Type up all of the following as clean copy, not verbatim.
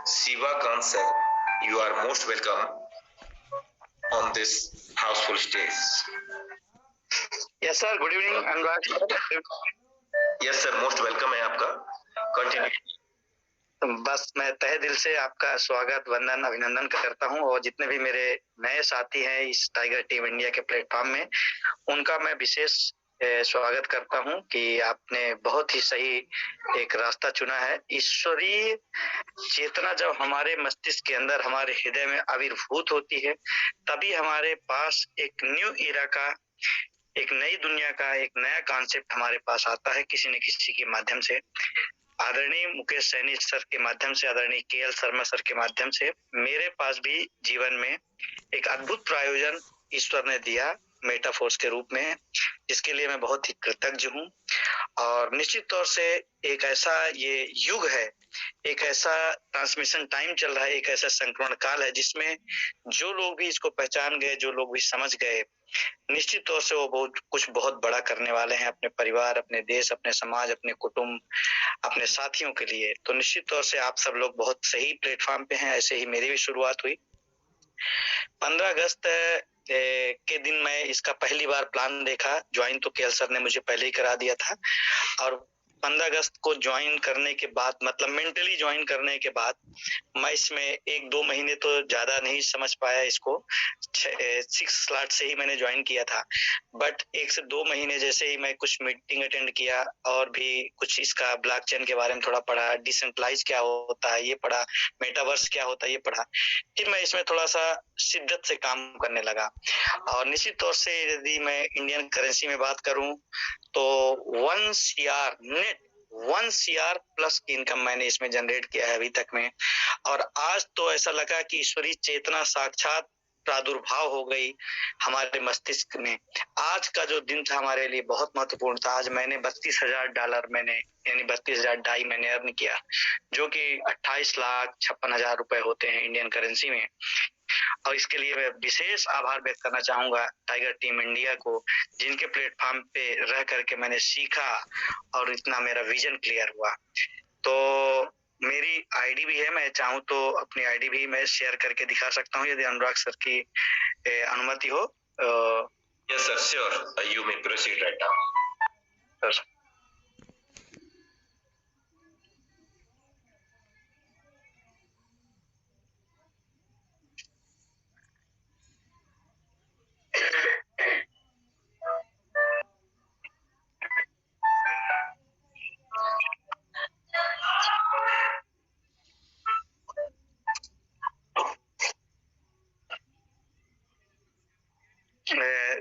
Siva Kant sir, you are most welcome on this houseful stage. Yes sir, good evening Anurag sir. Yes sir, most welcome है आपका. Continue. बस मैं तहे दिल से आपका स्वागत, वंदन, अभिनंदन करता हूं और जितने भी मेरे नए साथी हैं इस टाइगर टीम इंडिया के प्लेटफॉर्म में, उनका मैं विशेष स्वागत करता हूं कि आपने बहुत ही सही एक रास्ता चुना है। ईश्वरीय चेतना जब हमारे मस्तिष्क के अंदर, हमारे हृदय में आविर्भूत होती है, तभी हमारे पास एक न्यू इरा का, एक नई दुनिया का एक नया कॉन्सेप्ट हमारे पास आता है किसी न किसी के माध्यम से। आदरणीय मुकेश सैनी सर के माध्यम से, आदरणीय केएल शर्मा सर के माध्यम से मेरे पास भी जीवन में एक अद्भुत प्रायोजन ईश्वर ने दिया मेटाफोर्स के रूप में, जिसके लिए मैं बहुत ही कृतज्ञ हूँ। और निश्चित तौर से एक ऐसा ये युग है, एक ऐसा ट्रांसमिशन टाइम चल रहा है, एक ऐसा संक्रमण काल है जिसमें जो लोग भी इसको पहचान गए, जो लोग भी समझ गए, निश्चित तौर से वो बहुत बड़ा करने वाले हैं अपने परिवार, अपने देश, अपने समाज, अपने कुटुंब, अपने साथियों के लिए। तो निश्चित तौर से आप सब लोग बहुत सही प्लेटफॉर्म पे हैं। ऐसे ही मेरी भी शुरुआत हुई 15 अगस्त के दिन। मैं इसका पहली बार प्लान देखा, ज्वाइन तो केएल सर ने मुझे पहले ही करा दिया था, और 15 अगस्त को ज्वाइन करने के बाद, मतलब मेंटली ज्वाइन करने के बाद, मैं इसमें 1-2 महीने तो ज्यादा नहीं समझ पाया इसको। 6 स्लॉट से ही मैंने ज्वाइन किया था, बट 1 से 2 महीने जैसे ही मैं कुछ मीटिंग अटेंड किया और भी कुछ इसका ब्लॉकचेन के बारे में थोड़ा पढ़ा, डिसेंट्रलाइज क्या होता है ये पढ़ा, मेटावर्स क्या होता है ये पढ़ा, फिर मैं इसमें थोड़ा सा शिद्दत से काम करने लगा। और निश्चित तौर से यदि मैं इंडियन करेंसी में बात करूं तो 1 CR नेट, 1 CR प्लस की इनकम मैंने इसमें जनरेट किया है अभी तक में। और आज तो ऐसा लगा कि ईश्वरीय चेतना साक्षात प्रादुर्भाव हो गई हमारे मस्तिष्क में। आज का जो दिन था हमारे लिए बहुत महत्वपूर्ण था। आज मैंने $32,000 यानी 32,000 मैंने अर्न किया, जो कि 28,56,000 रुपए होते हैं इंडियन करेंसी में। और इसके लिए मैं विशेष आभार व्यक्त करना चाहूंगा टाइगर टीम इंडिया को, जिनके प्लेटफॉर्म पे रह करके मैंने सीखा और इतना मेरा विजन क्लियर हुआ। तो मेरी आईडी भी है, मैं चाहूँ तो अपनी आईडी भी मैं शेयर करके दिखा सकता हूँ यदि अनुराग सर की अनुमति हो। Yes sir, sure. You may proceed right now. Sir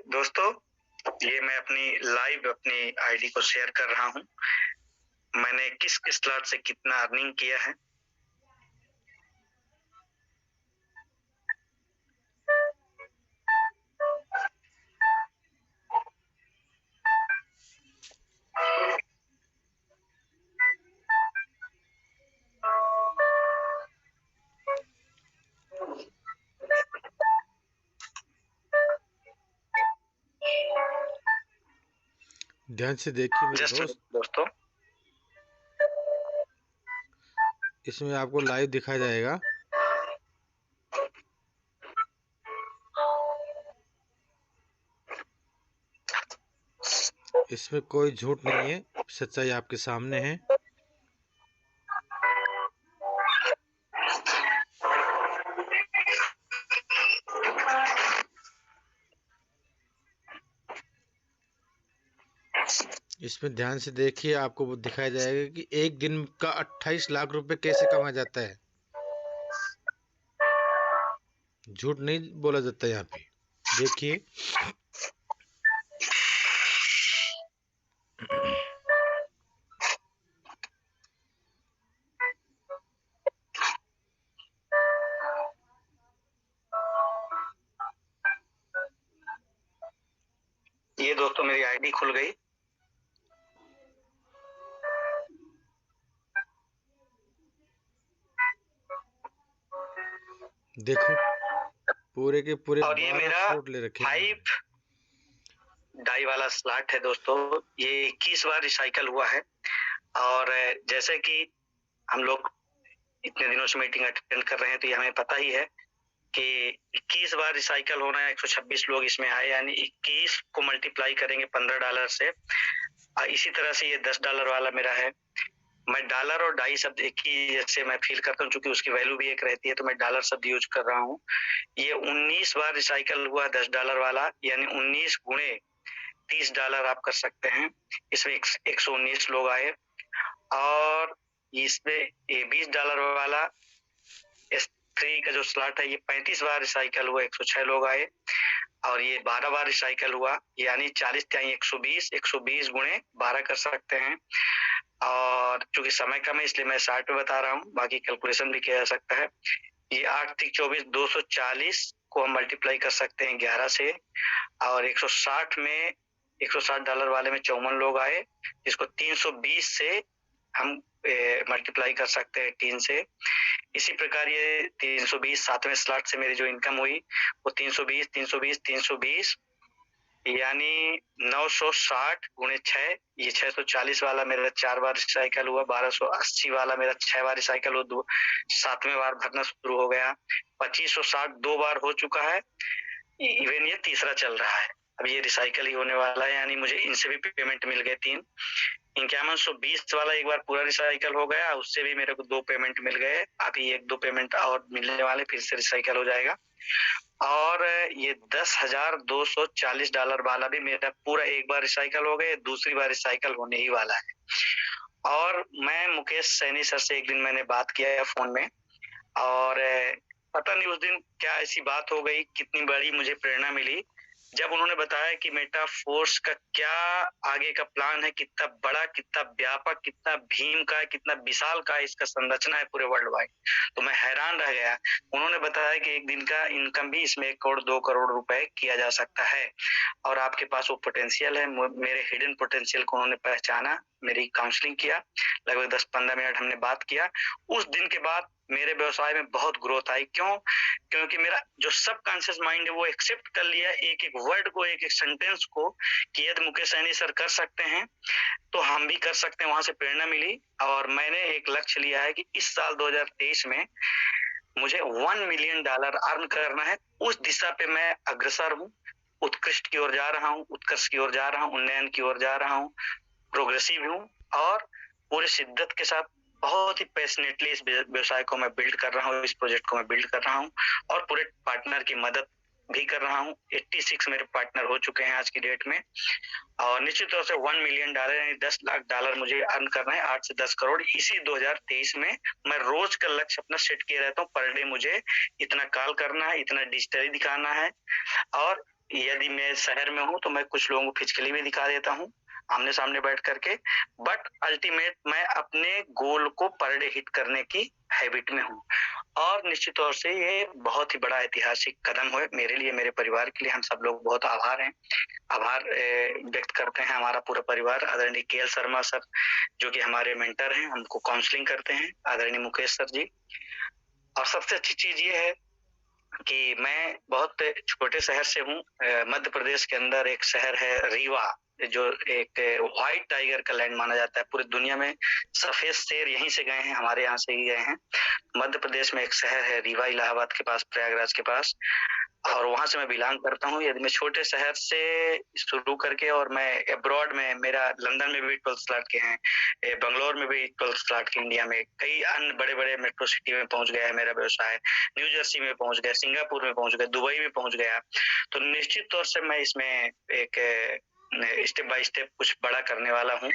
दोस्तों, ये मैं अपनी आईडी को शेयर कर रहा हूँ। मैंने किस स्लॉट से कितना अर्निंग किया है। ध्यान से देखिए मेरे दोस्तों, इसमें आपको लाइव दिखाया जाएगा। इसमें कोई झूठ नहीं है, सच्चाई आपके सामने है। इसमें ध्यान से देखिए, आपको वो दिखाया जाएगा कि एक दिन का 28 लाख रुपए कैसे कमाया जाता है। झूठ नहीं बोला जाता यहाँ पे, देखिए। ये दोस्तों मेरी आईडी खुल गई। देखो पूरे के पूरे और ये मेरा स्लॉट ले रखे 5 डाई वाला स्लॉट है दोस्तों। ये 21 बार रिसाइकल हुआ है। और जैसे कि हम लोग इतने दिनों से मीटिंग अटेंड कर रहे हैं तो ये हमें पता ही है कि 21 बार रिसाइकल होना है। 126 लोग इसमें आए, यानी 21 को मल्टीप्लाई करेंगे $15 से। इसी तरह से ये $10 वाला मेरा है। मैं डॉलर और डाई शब्द एक ही जैसे मैं फील करता हूँ, क्योंकि उसकी वैल्यू भी एक रहती है, तो मैं डॉलर शब्द यूज कर रहा हूँ। ये 19 बार रिसाइकल हुआ $10 वाला, यानी 19 गुणे $30 आप कर सकते हैं। इसमें 119 लोग आए। और इसमें ये $20 वाला S3 का जो स्लॉट है, ये 35 बार रिसाइकल हुआ, 106 लोग आए। और ये 12 बार रिसाइकल हुआ, यानी 40 या 120 गुणे 12 कर सकते हैं। और चूंकि समय कम है इसलिए मैं 60 में बता रहा हूँ, बाकी कैलकुलेशन भी किया जा सकता है। ये 8 3 24 240 को हम मल्टीप्लाई कर सकते हैं 11 से। और 160 में $160 वाले में 54 लोग आए, जिसको 320 से हम मल्टीप्लाई कर सकते हैं 3 से। इसी प्रकार ये 320 7वें स्लॉट से मेरी जो इनकम हुई वो 320 यानी 960 गुणे 6, ये 640 वाला मेरा 4 बार रिसाइकल हुआ। 1280 वाला मेरा 6 बार रिसाइकल हुआ, 7वें बार भरना शुरू हो गया। 2560 2 बार हो चुका है, इवन ये तीसरा चल रहा है। अब ये रिसाइकल ही होने वाला है, यानी मुझे इनसे भी पेमेंट मिल गए 3। 5120 वाला एक बार पूरा रिसाइकल हो गया, उससे भी मेरे को 2 पेमेंट मिल गए। अभी 1-2 पेमेंट और मिलने वाले, फिर से रिसाइकल हो जाएगा। और ये $10,240 वाला भी मेरा पूरा एक बार रिसाइकल हो गया, दूसरी बार रिसाइकल होने ही वाला है। और मैं मुकेश सैनी सर से एक दिन मैंने बात किया फोन में, और पता नहीं उस दिन क्या ऐसी बात हो गई, कितनी बड़ी मुझे प्रेरणा मिली जब उन्होंने बताया कि मेटाफोर्स का क्या आगे का प्लान है, कितना बड़ा, कितना व्यापक, कितना भीम का है, कितना विशाल का इसका संरचना है पूरे वर्ल्ड वाइड। तो मैं हैरान रह गया। उन्होंने बताया कि एक दिन का इनकम भी इसमें 1 करोड़ 2 करोड़ रुपए किया जा सकता है, और आपके पास वो पोटेंशियल है। मेरे हिडन पोटेंशियल को उन्होंने पहचाना, मेरी काउंसलिंग किया, लगभग 10-15 मिनट हमने बात किया। उस दिन के बाद मेरे व्यवसाय में बहुत ग्रोथ आई। क्यों? क्योंकि मेरा जो सबकॉन्शियस माइंड है वो एक्सेप्ट कर लिया एक एक वर्ड को, एक एक सेंटेंस को, कि यदि मुकेश सैनी सर कर सकते हैं तो हम भी कर सकते हैं। वहां से प्रेरणा मिली, और मैंने एक लक्ष्य लिया है कि इस साल 2023 में मुझे $1 मिलियन अर्न करना है। उस दिशा पे मैं अग्रसर हूँ, उत्कृष्ट की ओर जा रहा हूँ, उत्कर्ष की ओर जा रहा हूँ, उन्नयन की ओर जा रहा हूँ, प्रोग्रेसिव हूँ, और पूरे शिद्दत के साथ बहुत ही पैशनेटली इस व्यवसाय को मैं बिल्ड कर रहा हूँ, इस प्रोजेक्ट को मैं बिल्ड कर रहा हूँ, और पूरे पार्टनर की मदद भी कर रहा हूँ। 86 मेरे पार्टनर हो चुके हैं आज की डेट में, और निश्चित तौर से $1 मिलियन यानी $10 लाख मुझे अर्न करना है, 8 से 10 करोड़ इसी 2023 में। मैं रोज का लक्ष्य अपना सेट किए रहता हूँ, पर डे मुझे इतना कॉल करना है, इतना डिजिटली दिखाना है, और यदि मैं शहर में हूँ तो मैं कुछ लोगों को फिजिकली भी दिखा देता हूँ आमने सामने बैठ करके। बट अल्टीमेट मैं अपने गोल को पर डे हिट करने की हैबिट में हूँ, और निश्चित तौर से ये बहुत ही बड़ा ऐतिहासिक कदम है मेरे लिए, मेरे परिवार के लिए। हम सब लोग बहुत आभार व्यक्त करते हैं, हमारा पूरा परिवार। आदरणीय KL शर्मा सर जो कि हमारे मेंटर हैं, हमको काउंसलिंग करते हैं, आदरणीय मुकेश सर जी। और सबसे अच्छी चीज ये है कि मैं बहुत छोटे शहर से हूँ। मध्य प्रदेश के अंदर एक शहर है रीवा, जो एक व्हाइट टाइगर का लैंड माना जाता है। पूरी दुनिया में सफेद शेर यहीं से गए हैं, हमारे यहाँ से ही गए हैं। मध्य प्रदेश में एक शहर है रीवा, इलाहाबाद के पास, प्रयागराज के पास, और वहां से मैं बिलोंग करता हूँ। यदि मैं छोटे शहर से शुरू करके, और मैं अब्रॉड में, मेरा लंदन में भी 12 स्लॉट के हैं, बंगलोर में भी 12 स्लॉट के, इंडिया में कई अन्य बड़े बड़े मेट्रो सिटी में पहुंच गया है मेरा व्यवसाय। न्यू जर्सी में पहुंच गया, सिंगापुर में पहुंच गया, दुबई में पहुंच गया। तो निश्चित तौर से मैं इसमें एक स्टेप बाय स्टेप कुछ बड़ा करने वाला हूँ,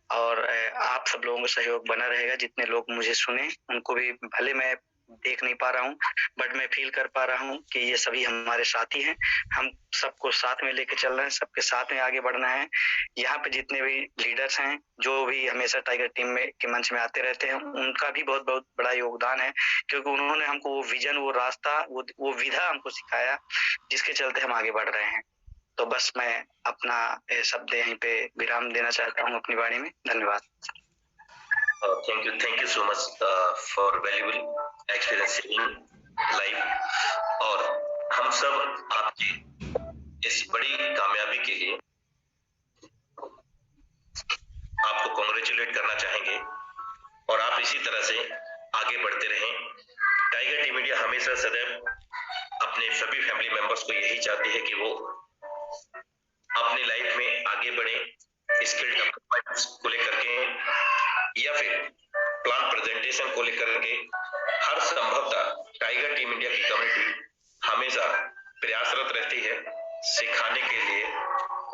और आप सब लोगों का सहयोग बना रहेगा। जितने लोग मुझे सुने उनको भी, भले मैं देख नहीं पा रहा हूँ बट मैं फील कर पा रहा हूँ कि ये सभी हमारे साथी हैं। हम सबको साथ में लेके चल रहे हैं, सबके साथ में आगे बढ़ना है। यहाँ पे जितने भी लीडर्स हैं, जो भी हमेशा टाइगर टीम में के मंच में आते रहते हैं, उनका भी बहुत बहुत बड़ा योगदान है, क्योंकि उन्होंने हमको वो विजन, वो रास्ता, वो विधा हमको सिखाया, जिसके चलते हम आगे बढ़ रहे हैं। तो बस मैं अपना शब्द यहीं पे विराम देना चाहता हूँ अपनी वाणी में। धन्यवाद। Thank you so much for valuable experience sharing live। और हम सब आपकी इस बड़ी कामयाबी के लिए आपको कॉन्ग्रेचुलेट करना चाहेंगे, और आप इसी तरह से आगे बढ़ते रहें। टाइगर टीम इंडिया हमेशा सदैव अपने सभी फैमिली मेंबर्स को यही चाहती है कि वो अपनी लाइफ में आगे बढ़े, स्किल डेवलपमेंट को लेकर के या फिर प्लान प्रेजेंटेशन को लेकर के हर संभवतः टाइगर टीम इंडिया की कम्युनिटी हमेशा प्रयासरत रहती है सिखाने के लिए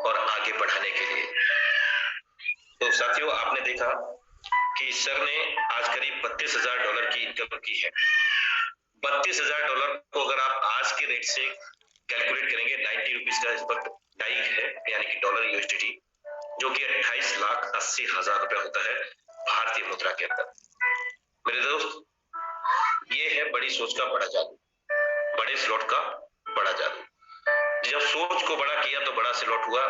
और आगे बढ़ाने के लिए। तो साथियों, आपने देखा कि सर ने आज करीब $32,000 की इनकम की है। $32,000 को अगर आप आज के रेट से कैलकुलेट करेंगे, 90 रुपीज का इस वक्त डाइक है, यानी कि डॉलर यूएसडी, जो कि 28,80,000 रुपए होता है भारतीय मुद्रा के अंदर। मेरे दोस्त, ये है बड़ी सोच का बड़ा जादू, बड़े स्लॉट का बड़ा जादू। जब सोच को बड़ा किया तो बड़ा स्लॉट हुआ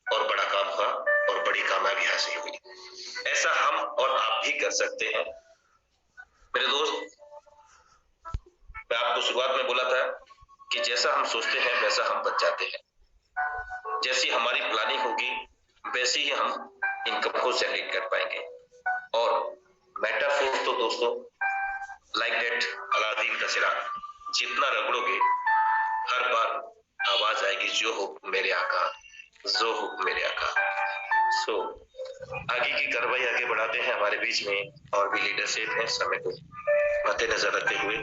और बड़ा काम हुआ और बड़ी कामयाबी हासिल हुई। ऐसा हम और आप भी कर सकते हैं। मेरे दोस्त, मैं आपको शुरुआत में बोला था कि जैसा हम सोचते हैं वैसा हम बच जाते हैं। जैसी हमारी प्लानिंग होगी वैसी ही हम इनकम को जनरेट कर पाएंगे। और मेटाफोर तो दोस्तों लाइक दैट अलादीन का चिराग, जितना रगड़ोगे हर बार आवाज आएगी, जो हो मेरे आका, जो हो मेरे आका। सो आगे की कार्रवाई आगे बढ़ाते हैं। हमारे बीच में और भी लीडरशिप है, समय को मद्देनजर रखते हुए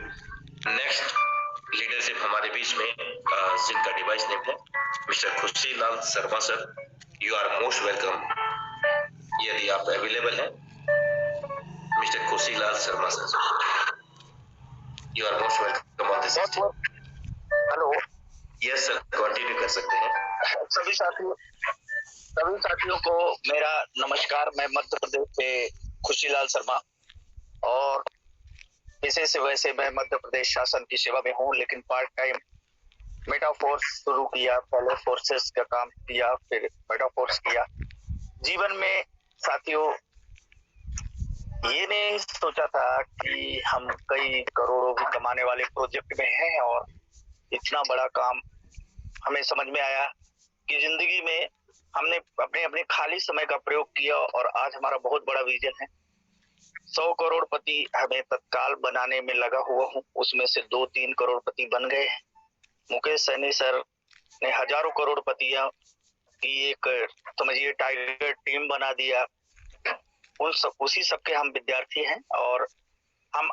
नेक्स्ट लीडरशिप हमारे बीच में जिनका डिवाइस नेम है mister Khushi Lal Sharma sir. You are most welcome, यदि आप अवेलेबल हैं। Mister Khushi Lal Sharma sir, you are most welcome on this. Hello. Yes sir, continue कर सकते हैं। सभी साथियों को मेरा नमस्कार। मैं मध्य प्रदेश से खुशीलाल शर्मा, और पेशे से वैसे मैं मध्य प्रदेश शासन की सेवा में हूँ, लेकिन पार्ट टाइम मेटाफोर्स शुरू किया, पहले फोर्सेस का काम किया, फिर मेटाफोर्स किया। जीवन में साथियों ये नहीं सोचा था कि हम कई करोड़ों भी कमाने वाले प्रोजेक्ट में हैं, और इतना बड़ा काम हमें समझ में आया कि जिंदगी में हमने अपने अपने खाली समय का प्रयोग किया, और आज हमारा बहुत बड़ा विजन है। 100 करोड़पति हमें तत्काल बनाने में लगा हुआ हूँ, उसमें से 2-3 करोड़पति बन गए हैं। मुकेश सैनी सर ने हजारों करोड़पतियां की एक समझिए टाइगर टीम बना दिया। उसी सबके हम विद्यार्थी हैं, और हम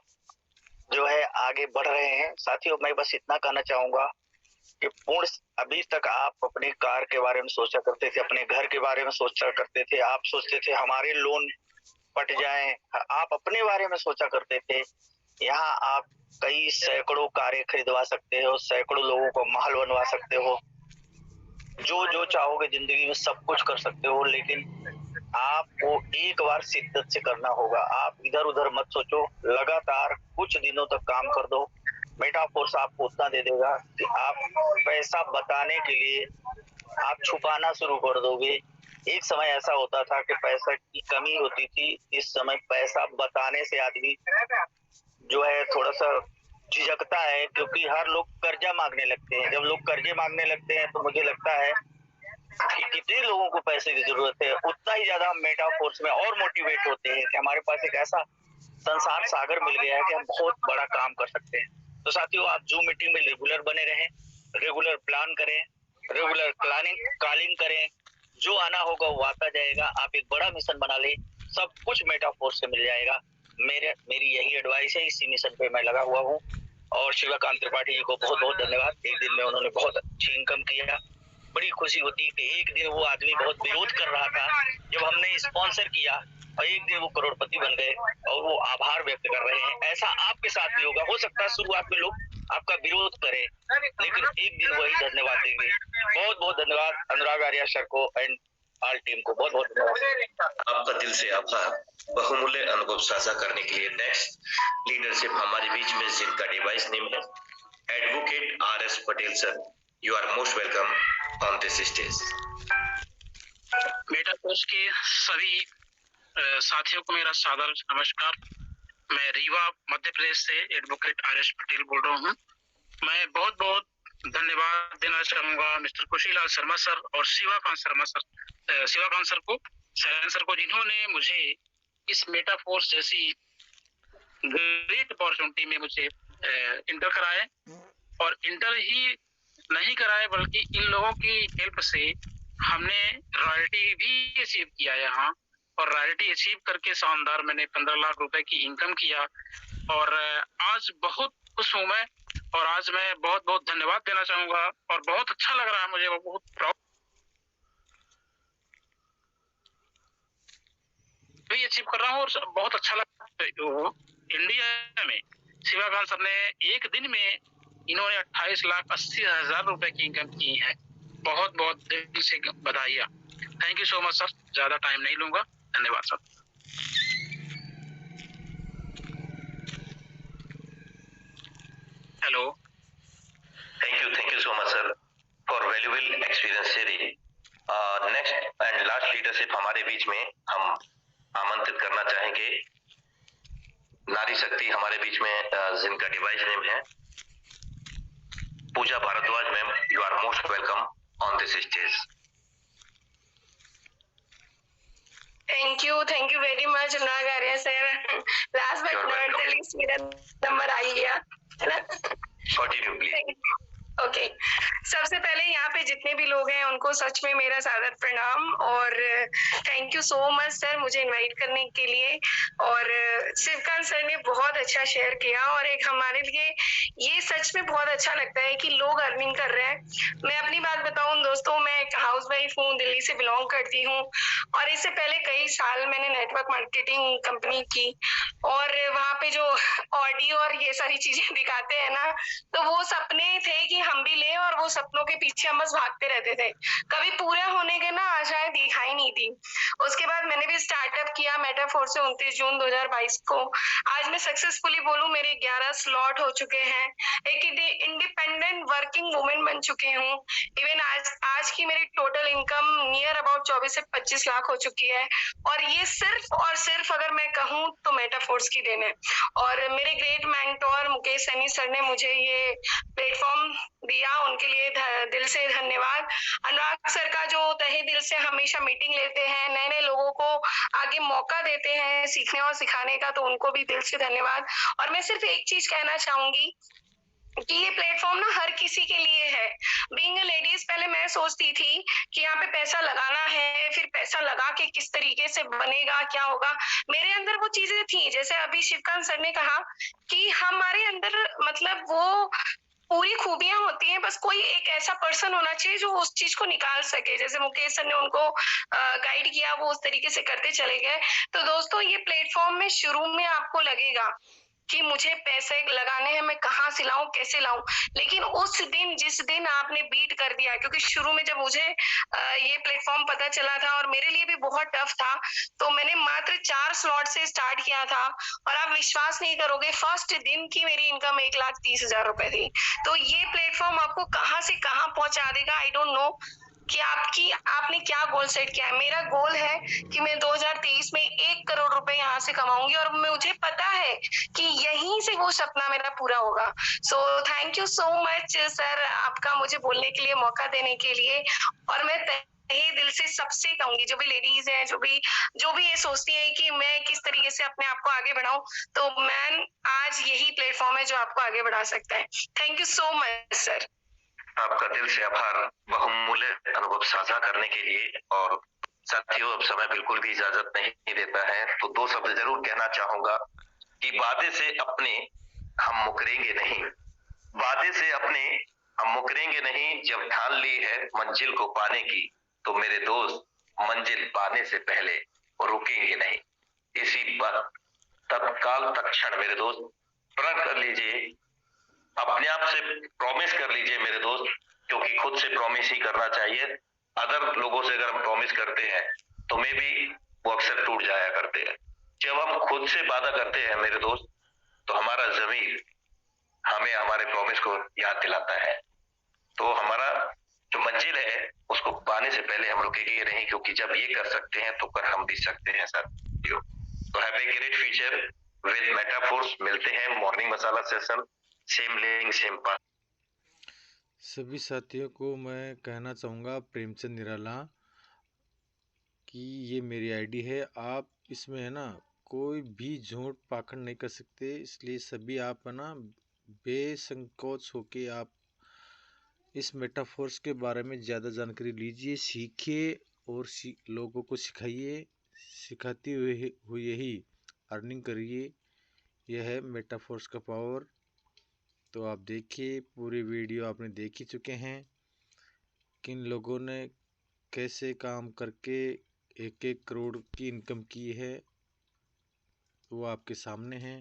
जो है आगे बढ़ रहे हैं। साथियों, मैं बस इतना कहना चाहूंगा कि पूर्ण अभी तक आप अपने कार के बारे में सोचा करते थे, अपने घर के बारे में सोचा करते थे, आप सोचते थे हमारे लोन पट जाएं, आप अपने बारे में सोचा करते थे। यहाँ आप कई सैकड़ों कारें खरीदवा सकते हो, सैकड़ों लोगों को महल बनवा सकते हो, जो जो चाहोगे जिंदगी में सब कुछ कर सकते हो, लेकिन आपको एक बार शिद्दत से करना होगा। आप इधर उधर मत सोचो, लगातार कुछ दिनों तक काम कर दो। मेटाफोर्स आपको उतना दे देगा कि आप पैसा बताने के लिए आप छुपाना शुरू कर दोगे। एक समय ऐसा होता था कि पैसा की कमी होती थी, इस समय पैसा बताने से आदमी जो है थोड़ा सा झिझकता है, क्योंकि हर लोग कर्जा मांगने लगते हैं। जब लोग कर्जे मांगने लगते हैं तो मुझे लगता है कि कितने लोगों को पैसे की जरूरत है, उतना ही ज्यादा हम मेटाफोर्स में और मोटिवेट होते हैं कि हमारे पास एक ऐसा संसार सागर मिल गया है कि हम बहुत बड़ा काम कर सकते हैं। तो साथियों, आप जूम मीटिंग में रेगुलर बने रहें, रेगुलर प्लान करें, रेगुलर कॉलिंग करें, जो आना होगा वो आता जाएगा। आप एक बड़ा मिशन बना लें, सब कुछ मेटाफोर्स से मिल जाएगा। मेरी यही एडवाइस है, इसी मिशन पे मैं लगा हुआ हूँ। और शिवकांत त्रिपाठी जी को बहुत बहुत धन्यवाद। एक दिन में उन्होंने बहुत अच्छी इनकम किया। बड़ी खुशी होती है कि एक दिन वो आदमी बहुत विरोध कर रहा था, जब हमने स्पॉन्सर किया, और एक दिन वो करोड़पति बन गए और वो आभार व्यक्त कर रहे हैं। ऐसा आपके साथ भी होगा। हो सकता है शुरुआत में लोग आपका विरोध करें, लेकिन एक दिन वही धन्यवाद देंगे। बहुत बहुत धन्यवाद अनुराग आर्या सर को एंड ऑल टीम को, बहुत बहुत धन्यवाद। आपका दिल से आभार बहुमूल्य अनुभव साझा करने के लिए। नेक्स्ट लीडरशिप हमारे बीच में जिनका डिवाइस नेम है advocate RS Patel sir. You are most welcome on this stage. Metaforce के सभी साथियों को मेरा सादर नमस्कार। मैं रीवा मध्य प्रदेश से एडवोकेट RS पटेल बोल रहा हूँ। मैं बहुत बहुत धन्यवाद देना चाहूंगा मिस्टर खुशीलाल शर्मा सर और शिवकांत सर को, जिन्होंने मुझे इस मेटाफोर्स जैसी ग्रेट अपॉर्चुनिटी में मुझे इंटर कराए, और इंटर ही नहीं कराए बल्कि इन लोगों की हेल्प से हमने रॉयल्टी भी अचीव किया यहाँ, और रॉयल्टी अचीव करके शानदार मैंने 15 लाख रुपए की इनकम किया। और आज बहुत खुश हूँ मैं, और आज मैं बहुत बहुत धन्यवाद देना चाहूंगा, और बहुत अच्छा लग रहा है मुझे, बहुत प्राउड भी अचीव कर रहा हूँ, और बहुत अच्छा लग रहा है। इंडिया में शिवाकांत सर ने एक दिन में इन्होंने 28,80,000 रुपए की इनकम की है। बहुत बहुत दिल से बधाइयाँ। Thank you so much sir, ज्यादा टाइम नहीं लूंगा, धन्यवाद sir. Hello, Thank you so much sir for valuable experience sharing. Next and last leadership हमारे बीच में हम आमंत्रित करना चाहेंगे नारी शक्ति हमारे बीच में, जिनका डिवाइस नेम है Pooja Bhardwaj ma'am. You are most welcome on this stage. Thank you very much Anurag Arya sir. Last but not the least मेरा नंबर आ ही गया, है ना? Continue please. ओके, सबसे पहले यहाँ पे जितने भी लोग हैं उनको सच में मेरा सादर प्रणाम, और thank you so much sir मुझे इनवाइट करने के लिए। और शिवकांत सर ने बहुत अच्छा शेयर किया, और एक हमारे लिए ये सच में बहुत अच्छा लगता है कि लोग अर्निंग कर रहे हैं। मैं अपनी बात बताऊं दोस्तों, मैं एक हाउस वाइफ हूँ, दिल्ली से बिलोंग करती हूँ, और इससे पहले कई साल मैंने नेटवर्क मार्केटिंग कंपनी की, और वहाँ पे जो ऑडियो और ये सारी चीजें दिखाते हैं ना, तो वो सपने थे कि हम भी लें, और वो सपनों के पीछे हम बस भागते रहते थे, कभी पूरे होने के ना आशाएं दिखाई नहीं थी। उसके बाद मैंने भी स्टार्टअप किया मेटाफोर से 29 जून 2022 को। आज मैं सक्सेसफुली बोलूं मेरे 11 स्लॉट हो चुके हैं, एक इंडिपेंडेंट वर्किंग वुमेन बन चुकी हूँ। इवन आज की मेरी टोटल इनकम नियर अबाउट 24 से 25 लाख हो चुकी है, और ये सिर्फ और सिर्फ अगर मैं कहूँ तो मेटाफोर्स की देन है। और मेरे great mentor Mukesh Saini sir ने मुझे ये प्लेटफॉर्म दिया, उनके लिए दिल से धन्यवाद। अनुराग सर का जो तहे दिल से हमेशा मीटिंग लेते हैं, नए नए लोगों को आगे मौका देते हैं सीखने और सिखाने का, तो उनको भी दिल से धन्यवाद। और मैं सिर्फ एक चीज कहना चाहूंगी कि ये प्लेटफॉर्म ना हर किसी के लिए है। बीइंग अ लेडीज, पहले मैं सोचती थी कि यहाँ पे पैसा लगाना है, फिर पैसा लगा के किस तरीके से बनेगा, क्या होगा। मेरे अंदर वो चीजें थी, जैसे अभी शिवकांत सर ने कहा कि हमारे अंदर मतलब वो पूरी खूबियां होती हैं, बस कोई एक ऐसा पर्सन होना चाहिए जो उस चीज को निकाल सके। जैसे मुकेश सर ने उनको गाइड किया, वो उस तरीके से करते चले गए। तो दोस्तों, ये प्लेटफॉर्म में शुरू में आपको लगेगा कि मुझे पैसे लगाने हैं, मैं कहाँ से लाऊं, कैसे लाऊं, लेकिन उस दिन जिस दिन आपने बीट कर दिया, क्योंकि शुरू में जब मुझे ये प्लेटफॉर्म पता चला था और मेरे लिए भी बहुत टफ था, तो मैंने मात्र 4 स्लॉट से स्टार्ट किया था, और आप विश्वास नहीं करोगे, फर्स्ट दिन की मेरी इनकम 1,30,000 रुपए थी। तो ये प्लेटफॉर्म आपको कहाँ से कहाँ पहुंचा देगा, आई डोंट नो कि आपने क्या गोल सेट किया है। मेरा गोल है कि मैं 2023 में 1 करोड़ रुपए यहाँ से कमाऊंगी, और मुझे पता है कि यहीं से वो सपना मेरा पूरा होगा। So thank you so much sir, आपका मुझे बोलने के लिए, मौका देने के लिए। और मैं तहे दिल से सबसे कहूंगी, जो भी लेडीज हैं, जो भी ये सोचती है कि मैं किस तरीके से अपने आप को आगे बढ़ाऊं, तो मैन आज यही प्लेटफॉर्म है जो आपको आगे बढ़ा सकता है। Thank you so much sir. आपका दिल से आभार बहुमूल्य अनुभव साझा करने के लिए। और साथियों, अब समय बिल्कुल भी इजाजत नहीं देता है, तो 2 शब्द जरूर कहना चाहूंगा कि वादे से अपने हम मुकरेंगे नहीं, वादे से अपने हम मुकरेंगे नहीं, जब ठान ली है मंजिल को पाने की, तो मेरे दोस्त मंजिल पाने से पहले रुकेंगे नहीं। इसी बात तत्काल तत्क्षण मेरे दोस्त प्रण कर लीजिए, अपने आप से प्रॉमिस कर लीजिए मेरे दोस्त, क्योंकि खुद से प्रॉमिस ही करना चाहिए। अदर लोगों से अगर हम प्रॉमिस करते हैं तो मे भी वो अक्सर टूट जाया करते हैं। जब हम खुद से वादा करते हैं मेरे दोस्त, तो हमारा ज़मीर हमें हमारे प्रॉमिस को याद दिलाता है। तो हमारा जो मंजिल है उसको पाने से पहले हम रुकेंगे नहीं, क्योंकि जब ये कर सकते हैं तो कर हम भी सकते हैं साथियों। तो have a great future with Metaforce. मिलते हैं morning masala session, same link same path. सभी साथियों को मैं कहना चाहूँगा, प्रेमचंद निराला, कि ये मेरी आईडी है। आप इसमें है ना कोई भी झूठ पाखंड नहीं कर सकते, इसलिए सभी आप है ना बेसंकोच होके आप इस मेटाफोर्स के बारे में ज़्यादा जानकारी लीजिए, सीखिए और लोगों को सिखाइए। सिखाते हुए ही अर्निंग करिए। यह है मेटाफोर्स का पावर। तो आप देखिए, पूरी वीडियो आपने देख ही चुके हैं, किन लोगों ने कैसे काम करके 1-1 करोड़ की इनकम की है, वो आपके सामने है।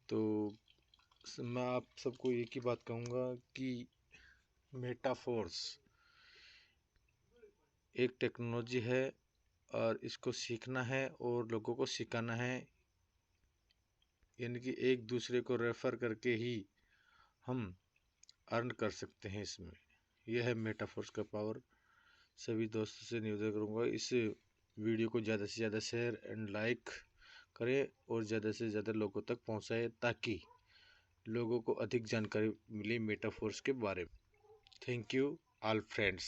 तो मैं आप सबको एक ही बात कहूँगा कि मेटाफोर्स एक टेक्नोलॉजी है और इसको सीखना है और लोगों को सिखाना है, यानी कि एक दूसरे को रेफ़र करके ही हम अर्न कर सकते हैं इसमें। यह है मेटाफोर्स का पावर। सभी दोस्तों से निवेदन करूँगा, इस वीडियो को ज़्यादा से ज़्यादा शेयर एंड लाइक करें और ज़्यादा से ज़्यादा लोगों तक पहुँचाएं, ताकि लोगों को अधिक जानकारी मिले मेटाफोर्स के बारे में। Thank you all friends.